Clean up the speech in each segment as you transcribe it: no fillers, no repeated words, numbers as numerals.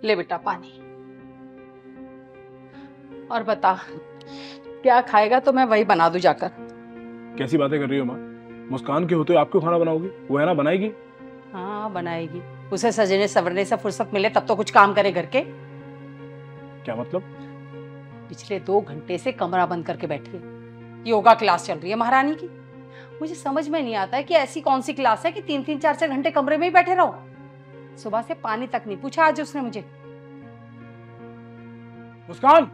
ले बेटा पानी। और बता क्या खाएगा तो मैं वही बना दूं जाकर। कैसी बातें कर रही हो माँ? मुस्कान के होते हुए आप क्यों खाना बनाओगी? वो है ना, बनाएगी। हाँ बनाएगी। उसे सजने सवरने से फुर्सत मिले तब तो कुछ काम करे घर के। क्या मतलब? पिछले 2 घंटे से कमरा बंद करके बैठी है। योगा क्लास चल रही है महारानी की। मुझे समझ में नहीं आता है कि ऐसी कौन सी क्लास है कि 3-3 4-4 घंटे कमरे में ही बैठे रहो। सुबह से पानी तक नहीं पूछा आज उसने मुझे। मुस्कान,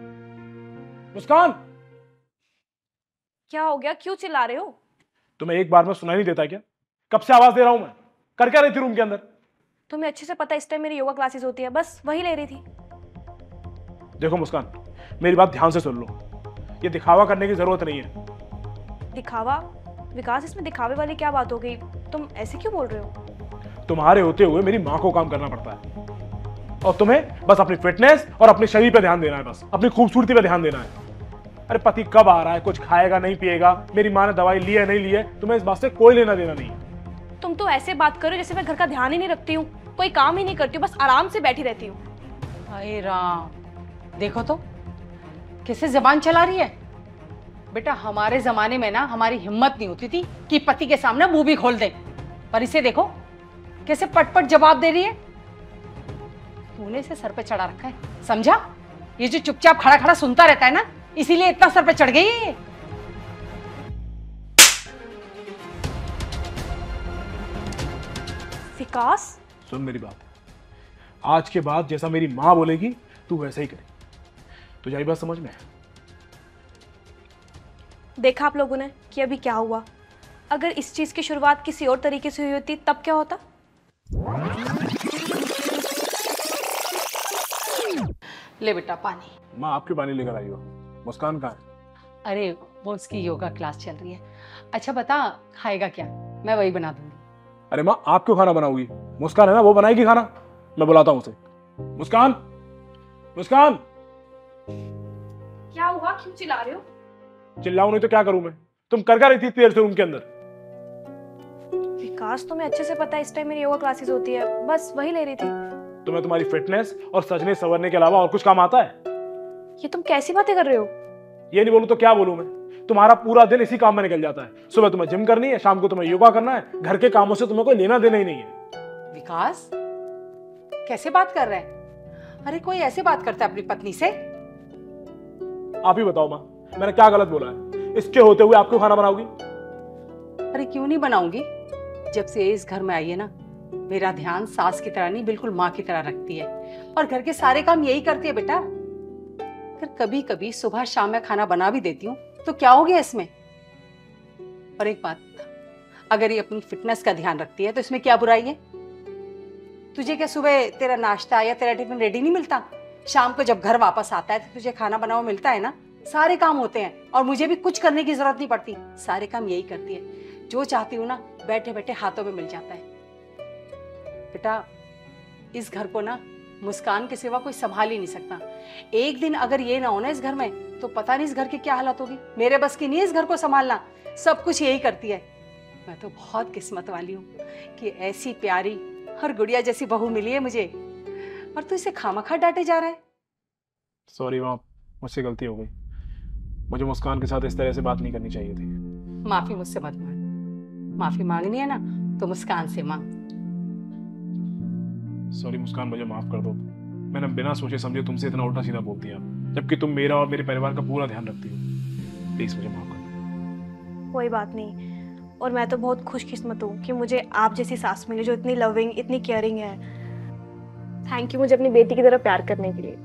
मुस्कान, क्या हो गया? क्यों चिल्ला रहे हो? तुम्हें एक बार में सुनाई नहीं देता क्या? कब से आवाज दे रहा हूं मैं। कर क्या रही थी रूम के अंदर? तुम्हें अच्छे से पता है इस टाइम मेरी योगा क्लासेस होती है, बस वही ले रही थी। देखो मुस्कान, मेरी बात ध्यान से सुन लो। ये दिखावा करने की जरूरत नहीं है। दिखावा? विकास, इसमें दिखावे वाली क्या बात हो गई? तुम ऐसे क्यों बोल रहे हो? तुम्हारे होते हुए मेरी माँ को काम करना पड़ता है और तुम्हें बस अपनी फिटनेस और अपने शरीर पे ध्यान देना है, बस अपनी खूबसूरती पे ध्यान देना है। अरे पति कब आ रहा है, कुछ खाएगा नहीं पिएगा, मेरी माँ ने दवाई ली है नहीं ली है, तुम्हें इस बात से कोई लेना देना नहीं है। तुम तो ऐसे बात करो जैसे मैं घर का ध्यान ही नहीं रखती हूँ, कोई काम ही नहीं करती हूँ, बस आराम से बैठी रहती हूँ। हाय राम, देखो तो कैसे जबान चला रही है। बेटा हमारे जमाने में ना हमारी हिम्मत नहीं होती थी कि पति के सामने मुंह भी खोल दे, पर इसे देखो कैसे पटपट जवाब दे रही है। तूने इसे सर पे चढ़ा रखा है, समझा? ये जो चुपचाप खड़ा खड़ा सुनता रहता है ना, इसीलिए इतना सर पे चढ़ गई है ये। विकास, सुन मेरी बात, आज के बाद जैसा मेरी माँ बोलेगी तू वैसा ही करे। तुझे आई बात समझ में? देखा आप लोगों ने कि अभी क्या हुआ? अगर इस चीज की शुरुआत किसी और तरीके से हुई होती तब क्या होता? ले बेटा पानी। माँ आप क्यों पानी लेकर आई हो? मुस्कान कहाँ है? अरे वो उसकी योगा क्लास चल रही है। अच्छा बता खाएगा क्या, मैं वही बना दूंगी। अरे माँ आप क्यों खाना बनाओगी? मुस्कान है ना, वो बनाएगी खाना। मैं बुलाता हूँ उसे। मुस्कान, मुस्कान। क्या हुआ? क्यों चिल्ला रहे हो? चिल्लाऊं नहीं तो क्या करूं मैं? तुम कर क्या रही थी इतनी देर से रूम के अंदर? विकास, तुम्हें अच्छे से पता है इस टाइम मेरी योगा क्लासेस होती है, बस वही ले रही थी। तुम्हें तुम्हारी फिटनेस और सजने संवरने के अलावा और कुछ काम आता है? ये तुम कैसी बातें कर रहे हो? ये नहीं बोलूं तो क्या बोलूं मैं? तुम्हारा पूरा दिन इसी काम में निकल जाता है। सुबह तुम्हें जिम करनी है, शाम को तुम्हें योगा करना है, घर के कामों से तुम्हें कोई लेना देना ही नहीं है। विकास कैसे बात कर रहे हैं? अरे कोई ऐसे बात करता है अपनी पत्नी से? आप ही बताओ माँ, मैंने क्या गलत बोला है? इसके होते हुए आप क्यों खाना बनाओगी? अरे क्यों नहीं बनाऊंगी? जब से इस घर में आई है ना, मेरा ध्यान सास की तरह नहीं बिल्कुल माँ की तरह रखती है और घर के सारे काम यही करती है बेटा। अगर कभी कभी सुबह शाम में खाना बना भी देती हूँ तो क्या हो गया इसमें? और एक बात, अगर ये अपनी फिटनेस का ध्यान रखती है तो इसमें क्या बुराई है? तुझे क्या सुबह तेरा नाश्ता या तेरा टिफिन रेडी नहीं मिलता? शाम को जब घर वापस आता है तो तुझे खाना बना हुआ मिलता है ना? सारे काम होते हैं और मुझे भी कुछ करने की जरूरत नहीं पड़ती, सारे काम यही करती है। जो चाहती हूँ ना बैठे बैठे हाथों में मिल जाता है। बेटा इस घर को ना मुस्कान के सिवा कोई संभाल ही नहीं सकता। एक दिन अगर ये ना हो ना इस घर में तो पता नहीं इस घर की क्या हालत होगी। मेरे बस की नहीं है इस घर को संभालना, सब कुछ यही करती है। मैं तो बहुत किस्मत वाली हूँ कि ऐसी प्यारी और गुड़िया जैसी बहू मिली है मुझे, और तू इसे खामखा डांटे जा रहा है। सॉरी माँ, मुझसे गलती हो गई। मुझे मुस्कान के साथ इस तरह से बात नहीं करनी चाहिए थी। माफी मुझसे मत मांग, माफी मांगनी है ना तो मुस्कान से मांग। सॉरी मुस्कान, मुझे माफ कर दो। मैंने बिना सोचे समझे तुमसे इतना उल्टा सीधा बोल दिया, जबकि तुम मेरा और मेरे परिवार का पूरा ध्यान रखती हो। प्लीज मुझे माफ कर दो। कोई बात नहीं, और मैं तो बहुत खुशकिस्मत हूँ कि मुझे आप जैसी सास मिली जो इतनी लविंग, इतनी केयरिंग है। थैंक यू मुझे अपनी बेटी की तरह प्यार करने के लिए।